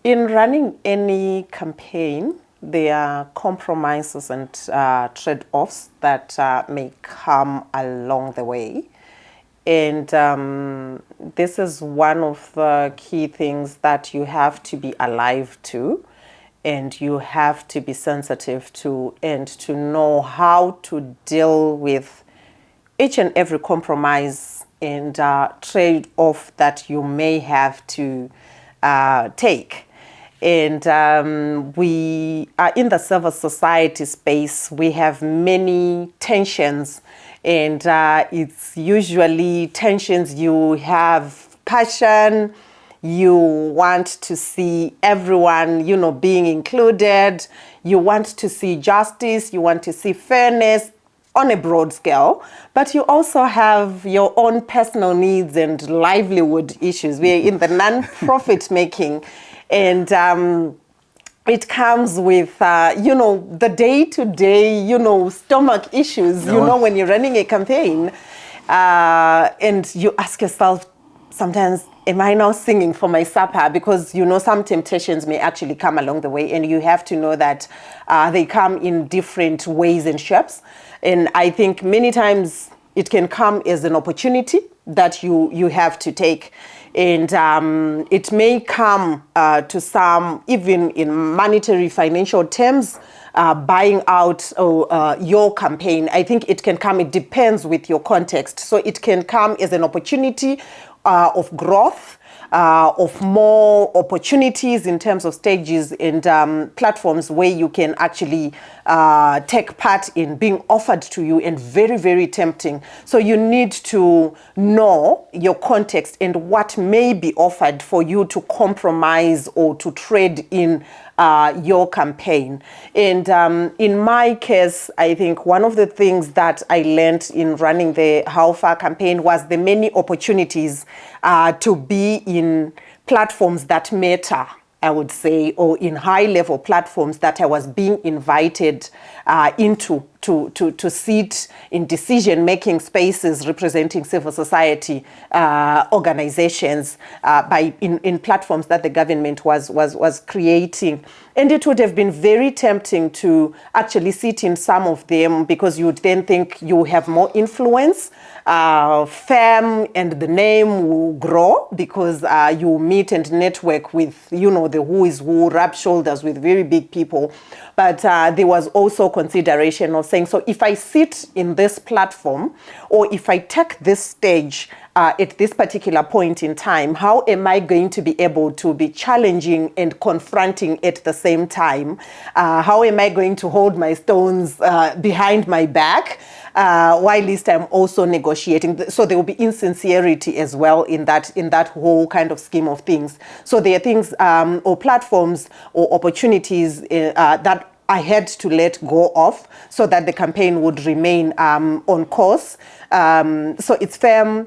In running any campaign, there are compromises and trade-offs that may come along the way. And this is one of the key things that you have to be alive to, and you have to be sensitive to, and to know how to deal with each and every compromise and trade-off that you may have to take. And we are in the civil society space. We have many tensions, and it's usually tensions. You have passion, you want to see everyone, being included, you want to see justice, you want to see fairness on a broad scale, but you also have your own personal needs and livelihood issues. We're in the non-profit making, and it comes with, the day-to-day, stomach issues, when you're running a campaign. And you ask yourself sometimes, am I now singing for my supper? Because, some temptations may actually come along the way, and you have to know that they come in different ways and shapes. And I think many times it can come as an opportunity that you have to take. And it may come to some, even in monetary financial terms, buying out your campaign. I think it can come, it depends with your context. So it can come as an opportunity of growth, of more opportunities in terms of stages and platforms where you can actually take part in being offered to you, and very, very tempting. So you need to know your context and what may be offered for you to compromise or to trade in your campaign. And in my case, I think one of the things that I learned in running the How Far campaign was the many opportunities to be in platforms that matter, I would say, or in high-level platforms that I was being invited into to sit in decision-making spaces representing civil society organizations in platforms that the government was creating. And it would have been very tempting to actually sit in some of them, because you would then think you have more influence. Fame and the name will grow because you meet and network with, the who is who, rub shoulders with very big people. But there was also consideration of saying, so if I sit in this platform, or if I take this stage at this particular point in time, how am I going to be able to be challenging and confronting at the same time? How am I going to hold my stones behind my back while least I'm also negotiating? So there will be insincerity as well in that whole kind of scheme of things. So there are things or platforms or opportunities that I had to let go of so that the campaign would remain on course. So it's fair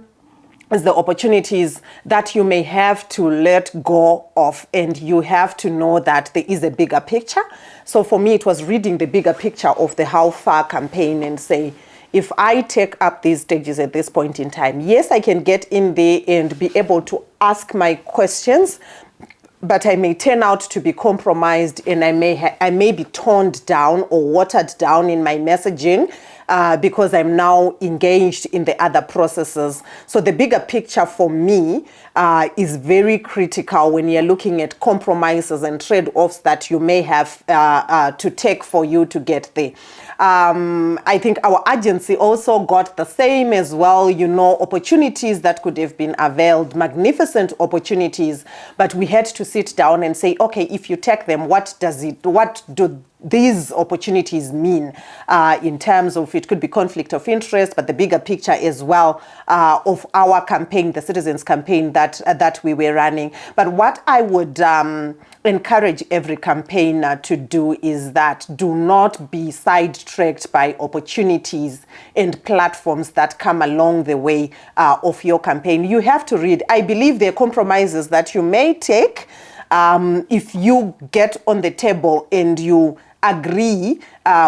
as the opportunities that you may have to let go of, and you have to know that there is a bigger picture. So for me, it was reading the bigger picture of the How Far campaign and say, if I take up these stages at this point in time, yes, I can get in there and be able to ask my questions, but I may turn out to be compromised, and I may be toned down or watered down in my messaging because I'm now engaged in the other processes. So the bigger picture for me is very critical when you're looking at compromises and trade-offs that you may have to take for you to get there. I think our agency also got the same as well, opportunities that could have been availed, magnificent opportunities, but we had to sit down and say, okay, if you take them, what do these opportunities mean in terms of, it could be conflict of interest, but the bigger picture as well of our campaign, the citizens campaign that we were running. But what I would encourage every campaigner to do is that do not be sidetracked by opportunities and platforms that come along the way of your campaign. You have to read. I believe there are compromises that you may take if you get on the table and you agree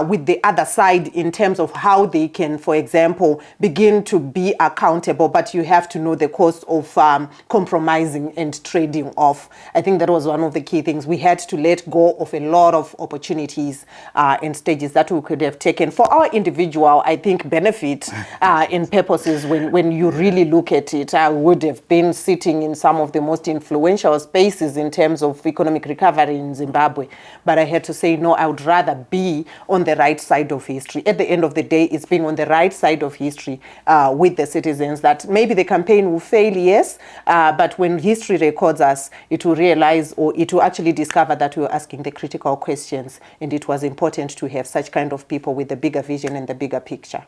with the other side in terms of how they can, for example, begin to be accountable, but you have to know the cost of compromising and trading off. I think that was one of the key things. We had to let go of a lot of opportunities and stages that we could have taken for our individual, I think, benefit and purposes. When you really look at it, I would have been sitting in some of the most influential spaces in terms of economic recovery in Zimbabwe. But I had to say, no, I would rather be on the right side of history. At the end of the day, it's being on the right side of history with the citizens that maybe the campaign will fail, yes, but when history records us, it will realize, or it will actually discover that we were asking the critical questions, and it was important to have such kind of people with the bigger vision and the bigger picture.